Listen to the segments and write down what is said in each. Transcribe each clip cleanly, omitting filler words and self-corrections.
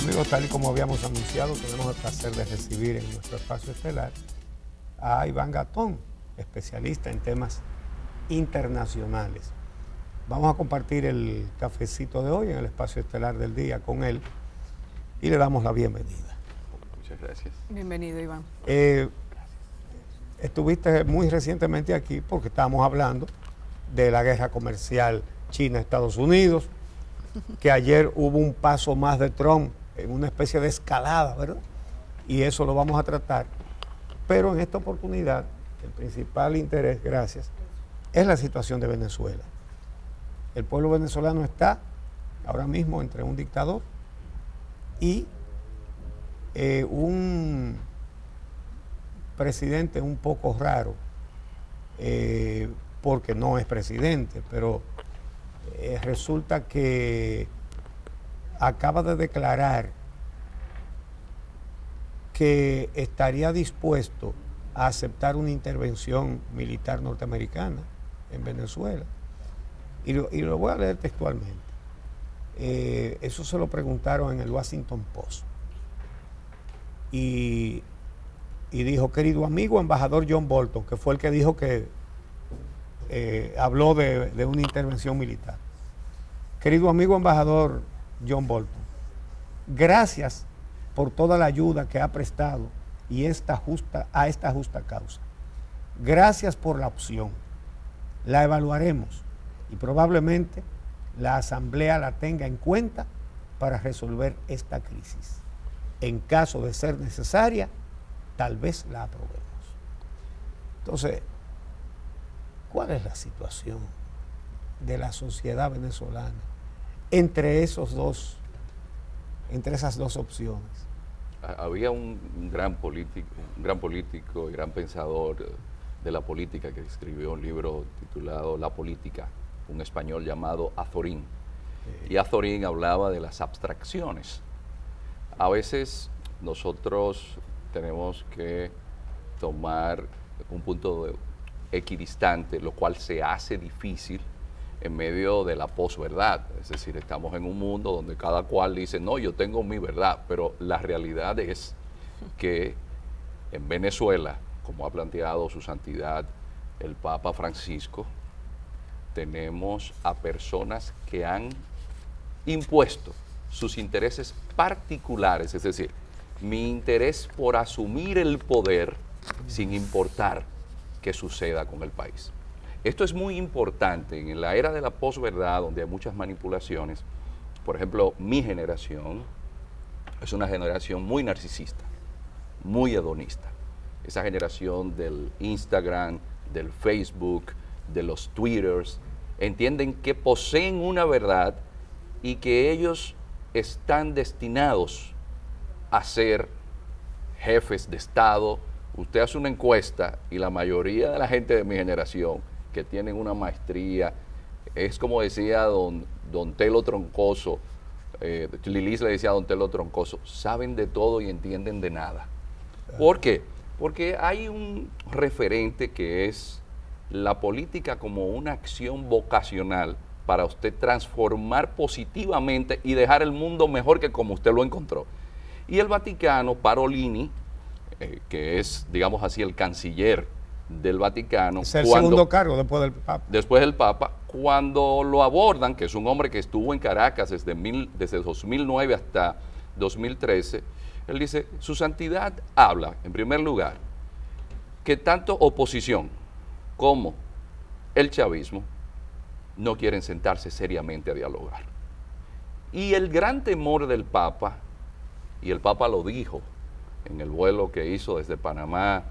Amigos, tal y como habíamos anunciado, tenemos el placer de recibir en nuestro espacio estelar a Iván Gatón, especialista en temas internacionales. Vamos a compartir el cafecito de hoy en el espacio estelar del día con él y le damos la bienvenida. Muchas gracias. Bienvenido, Iván. Estuviste muy recientemente aquí porque estábamos hablando de la guerra comercial China-Estados Unidos, que ayer hubo un paso más de Trump en una especie de escalada, ¿verdad? Y eso lo vamos a tratar. Pero en esta oportunidad, el principal interés, gracias, es la situación de Venezuela. El pueblo venezolano está ahora mismo entre un dictador y un presidente un poco raro, porque no es presidente, pero resulta que acaba de declarar que estaría dispuesto a aceptar una intervención militar norteamericana en Venezuela. Y lo voy a leer textualmente. Eso se lo preguntaron en el Washington Post. Y dijo: querido amigo embajador John Bolton, que fue el que dijo que habló de una intervención militar. Querido amigo embajador John Bolton, gracias por toda la ayuda que ha prestado a esta justa causa. Gracias por la opción. La evaluaremos y probablemente la Asamblea la tenga en cuenta para resolver esta crisis. En caso de ser necesaria, tal vez la aprobemos. Entonces, ¿cuál es la situación de la sociedad venezolana entre esas dos opciones? Había un gran político y gran pensador de la política que escribió un libro titulado La Política, un español llamado Azorín. Y Azorín hablaba de las abstracciones. A veces nosotros tenemos que tomar un punto equidistante, lo cual se hace difícil en medio de la posverdad. Es decir, estamos en un mundo donde cada cual dice: no, yo tengo mi verdad, pero la realidad es que en Venezuela, como ha planteado su santidad el Papa Francisco, tenemos a personas que han impuesto sus intereses particulares, es decir, mi interés por asumir el poder sin importar qué suceda con el país. Esto es muy importante en la era de la posverdad, donde hay muchas manipulaciones. Por ejemplo, mi generación es una generación muy narcisista, muy hedonista. Esa generación del Instagram, del Facebook, de los Twitters, entienden que poseen una verdad y que ellos están destinados a ser jefes de Estado. Usted hace una encuesta y la mayoría de la gente de mi generación que tienen una maestría, es como decía don Telo Troncoso, Lilis le decía a don Telo Troncoso, saben de todo y entienden de nada. ¿Por qué? Porque hay un referente que es la política como una acción vocacional para usted transformar positivamente y dejar el mundo mejor que como usted lo encontró. Y el Vaticano, Parolini, que es, digamos así, el canciller del Vaticano. Es el segundo cargo después del Papa. Después del Papa, cuando lo abordan, que es un hombre que estuvo en Caracas desde 2009 hasta 2013, él dice: su santidad habla, en primer lugar, que tanto oposición como el chavismo no quieren sentarse seriamente a dialogar. Y el gran temor del Papa, y el Papa lo dijo en el vuelo que hizo desde Panamá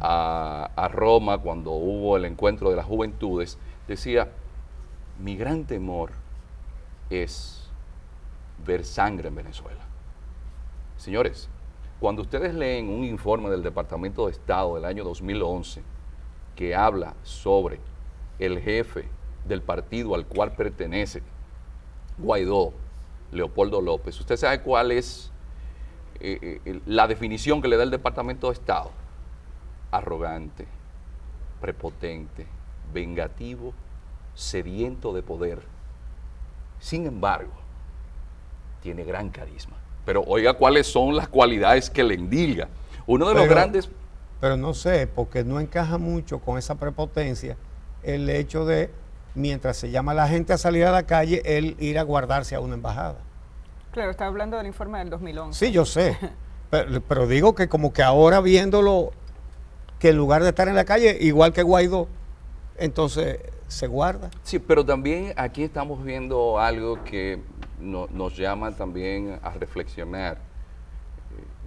a Roma, cuando hubo el encuentro de las juventudes, decía: mi gran temor es ver sangre en Venezuela. Señores, cuando ustedes leen un informe del Departamento de Estado del año 2011 que habla sobre el jefe del partido al cual pertenece Guaidó, Leopoldo López, ¿usted sabe cuál es la definición que le da el Departamento de Estado? Arrogante, prepotente, vengativo, sediento de poder. Sin embargo, tiene gran carisma. Pero oiga cuáles son las cualidades que le endilga. Uno de los grandes... Pero no sé, porque no encaja mucho con esa prepotencia el hecho de, mientras se llama a la gente a salir a la calle, él ir a guardarse a una embajada. Claro, está hablando del informe del 2011. Sí, yo sé, pero digo que como que ahora viéndolo, que en lugar de estar en la calle, igual que Guaidó, entonces se guarda. Sí, pero también aquí estamos viendo algo que nos llama también a reflexionar,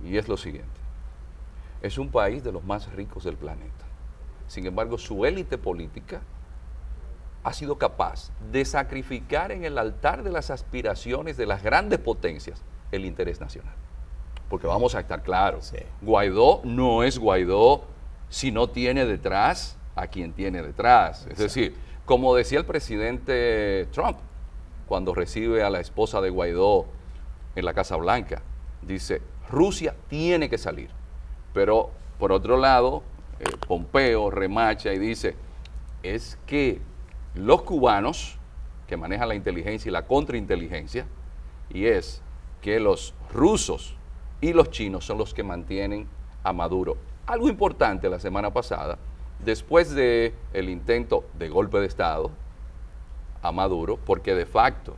y es lo siguiente. Es un país de los más ricos del planeta. Sin embargo, su élite política ha sido capaz de sacrificar en el altar de las aspiraciones de las grandes potencias el interés nacional. Porque vamos a estar claros, Sí. Guaidó no es Guaidó si no tiene detrás a quien tiene detrás. Es decir, como decía el presidente Trump cuando recibe a la esposa de Guaidó en la Casa Blanca, dice, Rusia tiene que salir. Pero por otro lado, Pompeo remacha y dice, es que los cubanos que manejan la inteligencia y la contrainteligencia, y es que los rusos y los chinos son los que mantienen a Maduro. Algo importante la semana pasada, después del intento de golpe de Estado a Maduro, porque de facto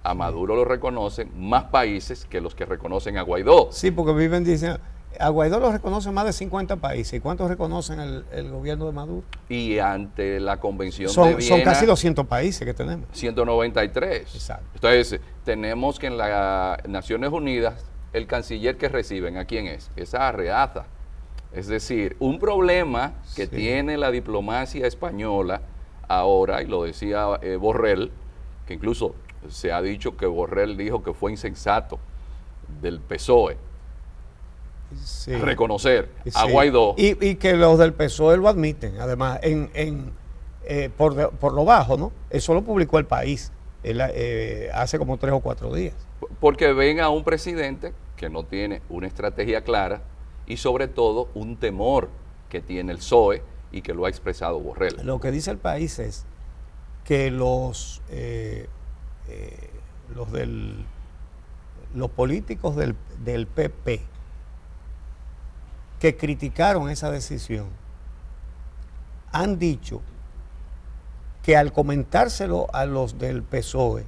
a Maduro lo reconocen más países que los que reconocen a Guaidó. Sí, porque viven diciendo, a Guaidó lo reconocen más de 50 países. ¿Y cuántos reconocen el gobierno de Maduro? Y ante la convención de Son Viena, casi 200 países que tenemos. 193. Exacto. Entonces, tenemos que en las Naciones Unidas, el canciller que reciben, ¿a quién es? Es a Arreaza. Es decir, un problema que Sí. tiene la diplomacia española ahora, y lo decía Borrell, que incluso se ha dicho que Borrell dijo que fue insensato del PSOE, Sí. reconocer a Sí. Guaidó. Y que los del PSOE lo admiten, además, por lo bajo, ¿no? Eso lo publicó El País hace como 3 o 4 días. Porque ven a un presidente que no tiene una estrategia clara y sobre todo un temor que tiene el PSOE y que lo ha expresado Borrell. Lo que dice El País es que los políticos del PP que criticaron esa decisión han dicho que al comentárselo a los del PSOE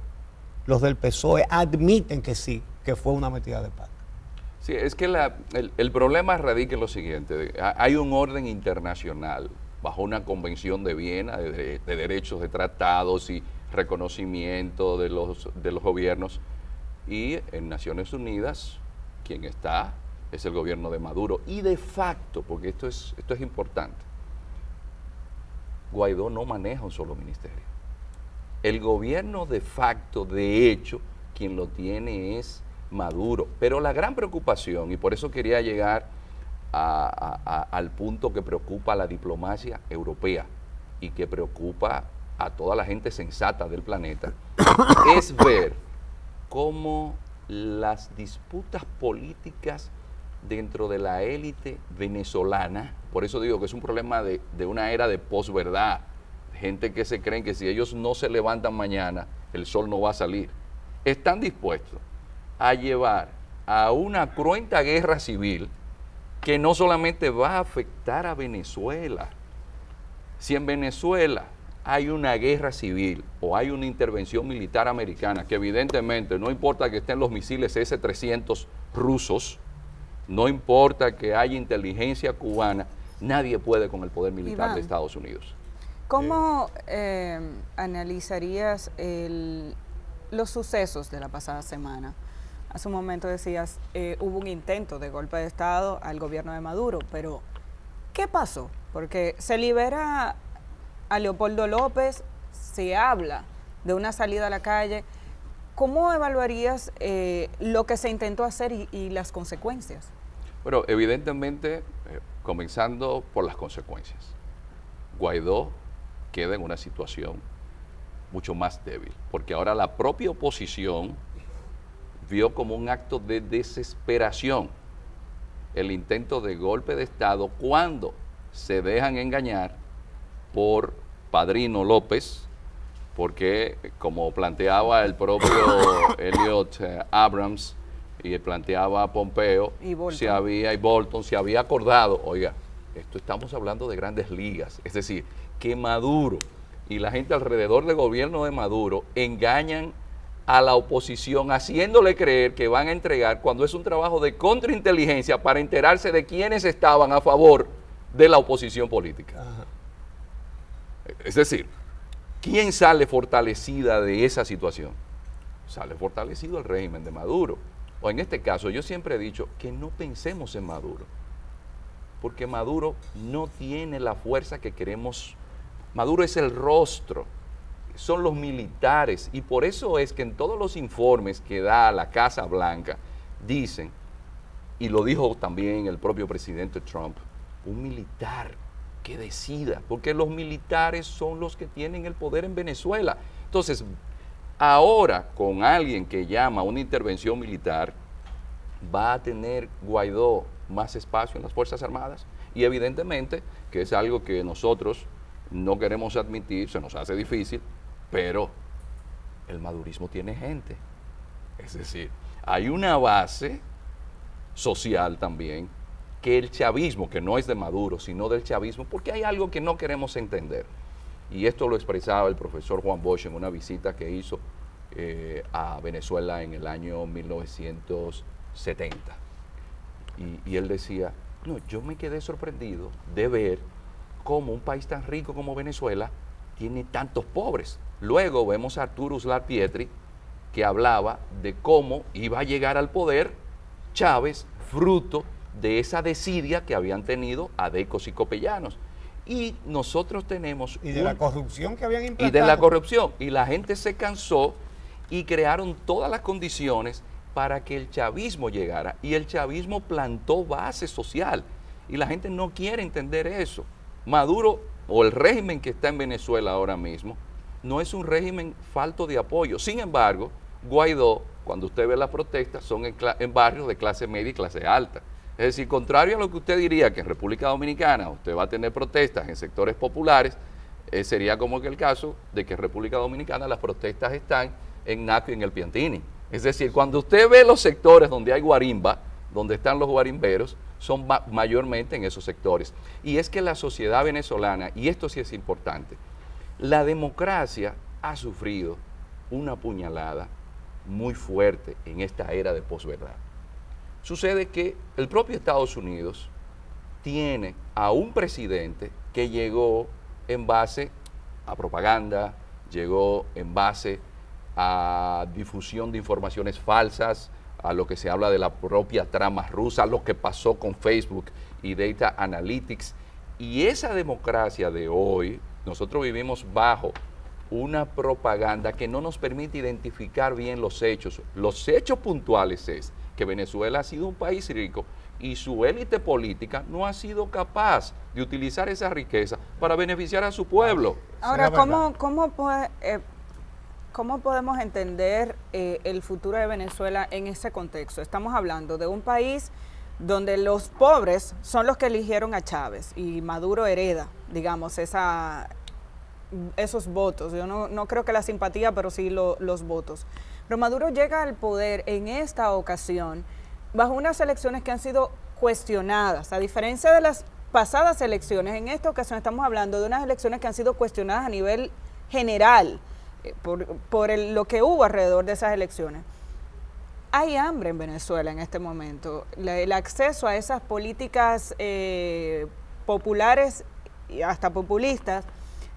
admiten que sí, que fue una metida de pata. Sí, es que el problema radica en lo siguiente. Hay un orden internacional bajo una convención de Viena de derechos de tratados y reconocimiento de los gobiernos, y en Naciones Unidas quien está es el gobierno de Maduro. Y de facto, porque esto es importante, Guaidó no maneja un solo ministerio. El gobierno de facto, de hecho, quien lo tiene es Maduro. Pero la gran preocupación, y por eso quería llegar al punto que preocupa a la diplomacia europea y que preocupa a toda la gente sensata del planeta, es ver cómo las disputas políticas dentro de la élite venezolana, por eso digo que es un problema de una era de posverdad, gente que se creen que si ellos no se levantan mañana, el sol no va a salir, están dispuestos a llevar a una cruenta guerra civil que no solamente va a afectar a Venezuela. Si en Venezuela hay una guerra civil o hay una intervención militar americana, que evidentemente no importa que estén los misiles S-300 rusos, no importa que haya inteligencia cubana, nadie puede con el poder militar Iván, de Estados Unidos. ¿Cómo analizarías los sucesos de la pasada semana? Hace un momento decías, hubo un intento de golpe de Estado al gobierno de Maduro, pero ¿qué pasó? Porque se libera a Leopoldo López, se habla de una salida a la calle. ¿Cómo evaluarías lo que se intentó hacer y las consecuencias? Bueno, evidentemente, comenzando por las consecuencias. Guaidó queda en una situación mucho más débil, porque ahora la propia oposición vio como un acto de desesperación el intento de golpe de Estado cuando se dejan engañar por Padrino López, porque como planteaba el propio Elliot Abrams, y planteaba a Pompeo Y Bolton. y Bolton se había acordado, oiga, esto estamos hablando de grandes ligas, es decir, que Maduro y la gente alrededor del gobierno de Maduro engañan a la oposición haciéndole creer que van a entregar cuando es un trabajo de contrainteligencia para enterarse de quiénes estaban a favor de la oposición política. Ajá. Es decir, ¿quién sale fortalecida de esa situación? Sale fortalecido el régimen de Maduro. O en este caso, yo siempre he dicho que no pensemos en Maduro, porque Maduro no tiene la fuerza que queremos. Maduro es el rostro, son los militares, y por eso es que en todos los informes que da la Casa Blanca dicen, y lo dijo también el propio presidente Trump, un militar que decida, porque los militares son los que tienen el poder en Venezuela. Entonces, ahora con alguien que llama a una intervención militar, va a tener Guaidó más espacio en las Fuerzas Armadas, y evidentemente que es algo que nosotros no queremos admitir, se nos hace difícil, pero el madurismo tiene gente. Es decir, hay una base social también, que el chavismo, que no es de Maduro, sino del chavismo, porque hay algo que no queremos entender. Y esto lo expresaba el profesor Juan Bosch en una visita que hizo a Venezuela en el año 1970. Y él decía, no, yo me quedé sorprendido de ver cómo un país tan rico como Venezuela tiene tantos pobres. Luego vemos a Arturo Uslar Pietri, que hablaba de cómo iba a llegar al poder Chávez fruto de esa desidia que habían tenido adecos y copellanos. Y nosotros tenemos... Y de la corrupción que habían implantado. Y de la corrupción. Y la gente se cansó y crearon todas las condiciones para que el chavismo llegara. Y el chavismo plantó base social. Y la gente no quiere entender eso. Maduro, o el régimen que está en Venezuela ahora mismo, no es un régimen falto de apoyo. Sin embargo, Guaidó, cuando usted ve las protestas, son en barrios de clase media y clase alta. Es decir, contrario a lo que usted diría que en República Dominicana usted va a tener protestas en sectores populares, sería como que el caso de que en República Dominicana las protestas están en Naco y en el Piantini. Es decir, cuando usted ve los sectores donde hay guarimba, donde están los guarimberos, son mayormente en esos sectores. Y es que la sociedad venezolana, y esto sí es importante, la democracia ha sufrido una puñalada muy fuerte en esta era de posverdad. Sucede que el propio Estados Unidos tiene a un presidente que llegó en base a propaganda, llegó en base a difusión de informaciones falsas, a lo que se habla de la propia trama rusa, lo que pasó con Facebook y Data Analytics. Y esa democracia de hoy, nosotros vivimos bajo una propaganda que no nos permite identificar bien los hechos. Los hechos puntuales es que Venezuela ha sido un país rico y su élite política no ha sido capaz de utilizar esa riqueza para beneficiar a su pueblo. Ahora, ¿cómo podemos entender el futuro de Venezuela en ese contexto? Estamos hablando de un país donde los pobres son los que eligieron a Chávez y Maduro hereda, digamos, esos votos. Yo no creo que la simpatía, pero sí los votos. Pero Maduro llega al poder en esta ocasión bajo unas elecciones que han sido cuestionadas. A diferencia de las pasadas elecciones, en esta ocasión estamos hablando de unas elecciones que han sido cuestionadas a nivel general por lo que hubo alrededor de esas elecciones. Hay hambre en Venezuela en este momento. El acceso a esas políticas populares y hasta populistas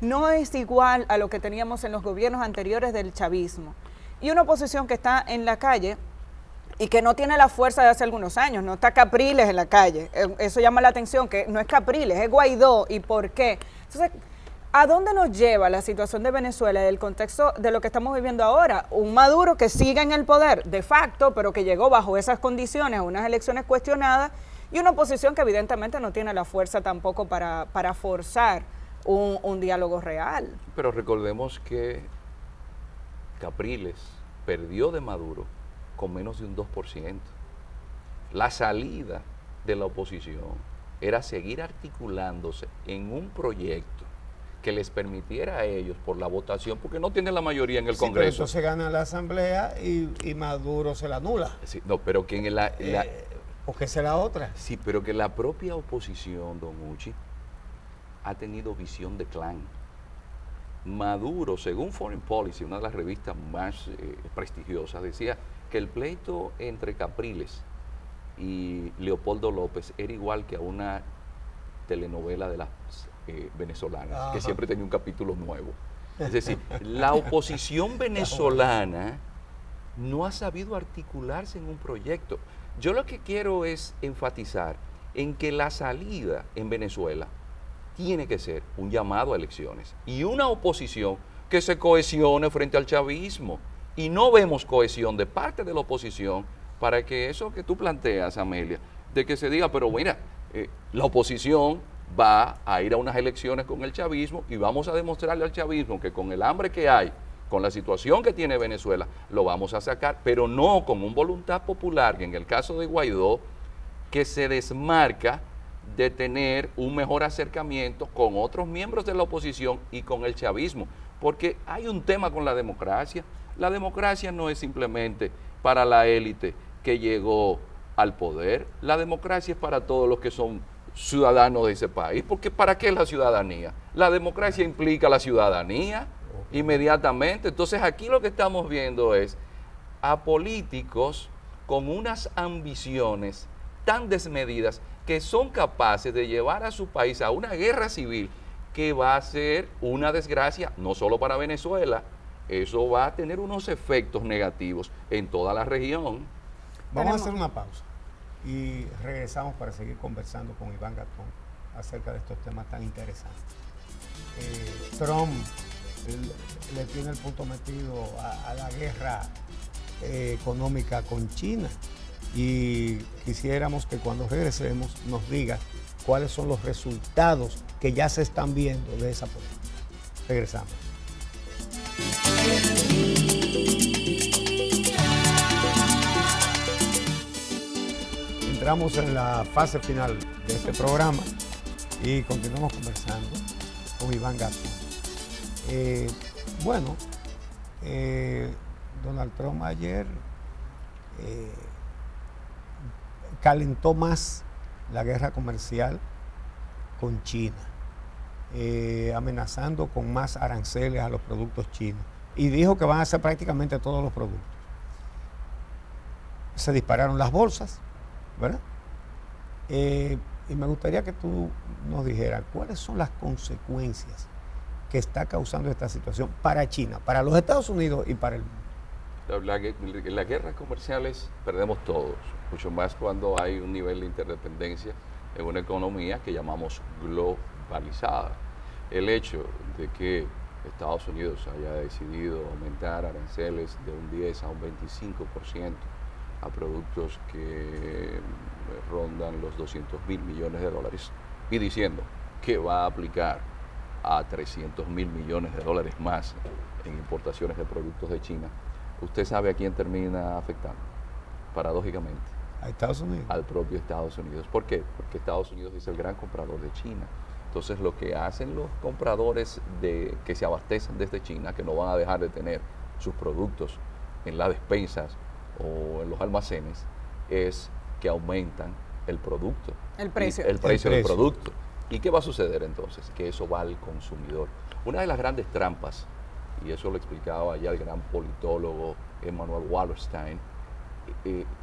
no es igual a lo que teníamos en los gobiernos anteriores del chavismo. Y una oposición que está en la calle y que no tiene la fuerza de hace algunos años, no está Capriles en la calle. Eso llama la atención, que no es Capriles, es Guaidó. ¿Y por qué? Entonces, ¿a dónde nos lleva la situación de Venezuela en el contexto de lo que estamos viviendo ahora? Un Maduro que sigue en el poder de facto, pero que llegó bajo esas condiciones a unas elecciones cuestionadas, y una oposición que evidentemente no tiene la fuerza tampoco para forzar un diálogo real. Pero recordemos que Capriles perdió de Maduro con menos de un 2%. La salida de la oposición era seguir articulándose en un proyecto que les permitiera a ellos, por la votación, porque no tienen la mayoría en el Sí, pero Congreso. entonces gana la Asamblea y Maduro se la anula. Sí, no, pero que en Porque esa es la otra. sí, pero que la propia oposición, don Uchi, ha tenido visión de clan. Maduro, según Foreign Policy, una de las revistas más prestigiosas, decía que el pleito entre Capriles y Leopoldo López era igual que a una telenovela de las venezolanas, Ajá. que siempre tenía un capítulo nuevo. Es decir, la oposición venezolana no ha sabido articularse en un proyecto. Yo lo que quiero es enfatizar en que la salida en Venezuela tiene que ser un llamado a elecciones y una oposición que se cohesione frente al chavismo. Y no vemos cohesión de parte de la oposición para que eso que tú planteas, Amelia, de que se diga, pero mira, la oposición va a ir a unas elecciones con el chavismo y vamos a demostrarle al chavismo que con el hambre que hay, con la situación que tiene Venezuela, lo vamos a sacar, pero no con un voluntad popular, que en el caso de Guaidó, que se desmarca de tener un mejor acercamiento con otros miembros de la oposición y con el chavismo, porque hay un tema con la democracia. La democracia no es simplemente para la élite que llegó al poder, la democracia es para todos los que son ciudadanos de ese país, porque ¿para qué es la ciudadanía? La democracia implica la ciudadanía inmediatamente. Entonces aquí lo que estamos viendo es a políticos con unas ambiciones tan desmedidas que son capaces de llevar a su país a una guerra civil que va a ser una desgracia no solo para Venezuela, eso va a tener unos efectos negativos en toda la región. Vamos a hacer una pausa y regresamos para seguir conversando con Iván Gatón acerca de estos temas tan interesantes. Trump le tiene el punto metido a la guerra económica con China y quisiéramos que cuando regresemos nos diga cuáles son los resultados que ya se están viendo de esa política. Regresamos. Entramos en la fase final de este programa y continuamos conversando con Iván Gatón. Donald Trump ayer calentó más la guerra comercial con China, amenazando con más aranceles a los productos chinos y dijo que van a ser prácticamente todos los productos. Se dispararon las bolsas, ¿verdad? Y me gustaría que tú nos dijeras cuáles son las consecuencias que está causando esta situación para China, para los Estados Unidos y para el mundo. Las guerras comerciales perdemos todos, mucho más cuando hay un nivel de interdependencia en una economía que llamamos globalizada. El hecho de que Estados Unidos haya decidido aumentar aranceles de un 10 a un 25% a productos que rondan los 200.000 millones de dólares y diciendo que va a aplicar a 300.000 millones de dólares más en importaciones de productos de China, ¿usted sabe a quién termina afectando? Paradójicamente. ¿A Estados Unidos? Al propio Estados Unidos. ¿Por qué? Porque Estados Unidos es el gran comprador de China. Entonces lo que hacen los compradores que se abastecen desde China, que no van a dejar de tener sus productos en las despensas o en los almacenes, es que aumentan el producto. El precio. El precio del producto. ¿Y qué va a suceder entonces? Que eso va al consumidor. Una de las grandes trampas, y eso lo explicaba ya el gran politólogo Emanuel Wallerstein,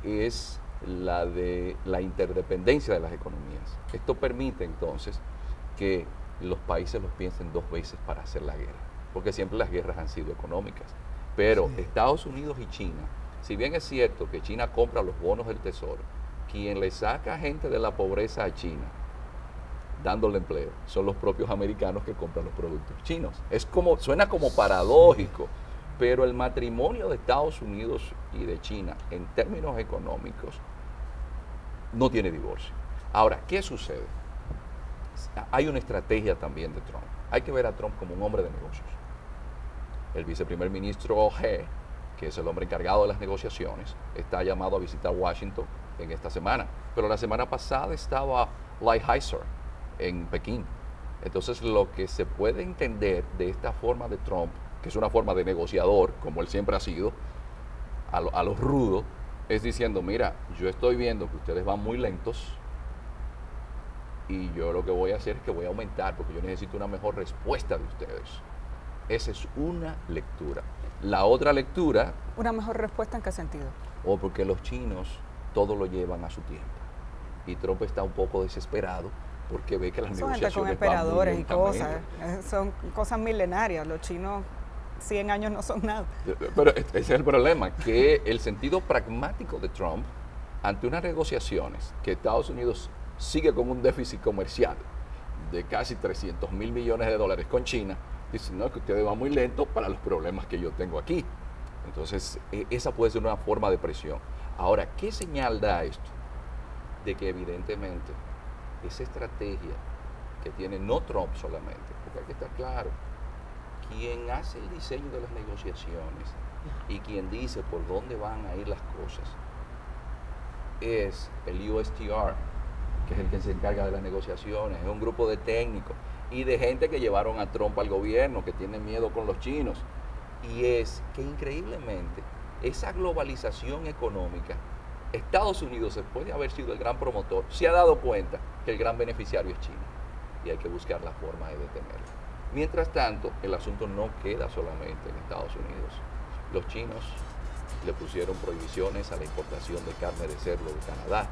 es la de la interdependencia de las economías. Esto permite entonces que los países los piensen dos veces para hacer la guerra, porque siempre las guerras han sido económicas. Pero sí, Estados Unidos y China, si bien es cierto que China compra los bonos del tesoro, quien le saca gente de la pobreza a China, dándole empleo, son los propios americanos que compran los productos chinos. Suena como paradójico, pero el matrimonio de Estados Unidos y de China en términos económicos no tiene divorcio. Ahora, ¿qué sucede? Hay una estrategia también de Trump. Hay que ver a Trump como un hombre de negocios. El viceprimer ministro He, que es el hombre encargado de las negociaciones, está llamado a visitar Washington en esta semana. Pero la semana pasada estaba Lighthizer en Pekín. Entonces, lo que se puede entender de esta forma de Trump, que es una forma de negociador, como él siempre ha sido, a los rudos, es diciendo, mira, yo estoy viendo que ustedes van muy lentos y yo lo que voy a hacer es que voy a aumentar porque yo necesito una mejor respuesta de ustedes. Esa es una lectura. La otra lectura... ¿Una mejor respuesta en qué sentido? Porque los chinos todo lo llevan a su tiempo. Y Trump está un poco desesperado porque ve que las Son gente con negociaciones emperadores y van muy cosas. Son cosas milenarias. Los chinos 100 años no son nada. Pero ese es el problema, que el sentido pragmático de Trump ante unas negociaciones que Estados Unidos sigue con un déficit comercial de casi 300 mil millones de dólares con China, dice, no, que ustedes van muy lento para los problemas que yo tengo aquí. Entonces, esa puede ser una forma de presión. Ahora, ¿qué señal da esto? De que evidentemente esa estrategia que tiene no Trump solamente, porque hay que estar claro, quien hace el diseño de las negociaciones y quien dice por dónde van a ir las cosas es el USTR, que es el que se encarga de las negociaciones, es un grupo de técnicos y de gente que llevaron a Trump al gobierno, que tienen miedo con los chinos. Y es que increíblemente esa globalización económica, Estados Unidos, después de haber sido el gran promotor, se ha dado cuenta que el gran beneficiario es China y hay que buscar la forma de detenerlo. Mientras tanto, el asunto no queda solamente en Estados Unidos. Los chinos le pusieron prohibiciones a la importación de carne de cerdo de Canadá,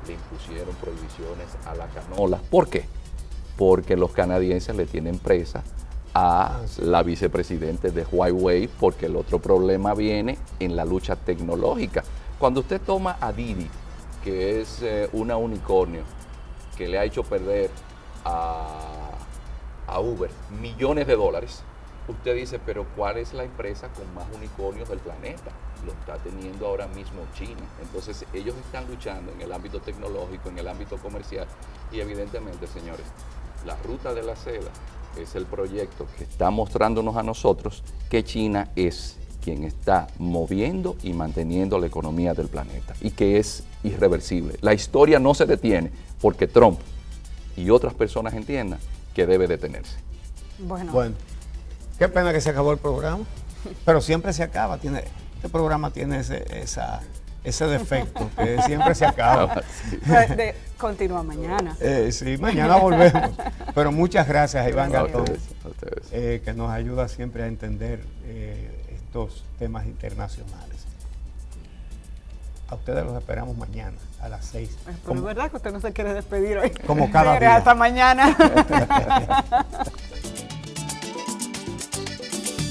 le impusieron prohibiciones a la canola. ¿Por qué? Porque los canadienses le tienen presa a la vicepresidente de Huawei, porque el otro problema viene en la lucha tecnológica. Cuando usted toma a Didi, que es una unicornio, que le ha hecho perder a Uber millones de dólares, usted dice, pero ¿cuál es la empresa con más unicornios del planeta? Lo está teniendo ahora mismo China. Entonces ellos están luchando en el ámbito tecnológico, en el ámbito comercial y evidentemente, señores, la ruta de la seda es el proyecto que está mostrándonos a nosotros que China es quien está moviendo y manteniendo la economía del planeta y que es irreversible. La historia no se detiene porque Trump y otras personas entiendan que debe detenerse. Bueno, qué pena que se acabó el programa, pero siempre se acaba. Este programa tiene ese defecto, que siempre se acaba. Continúa mañana. Sí, mañana volvemos. Pero muchas gracias, Iván Gatón, que nos ayuda siempre a entender estos temas internacionales. A ustedes los esperamos mañana a las 6. Pero es verdad que usted no se quiere despedir hoy. Como cada día. Hasta mañana.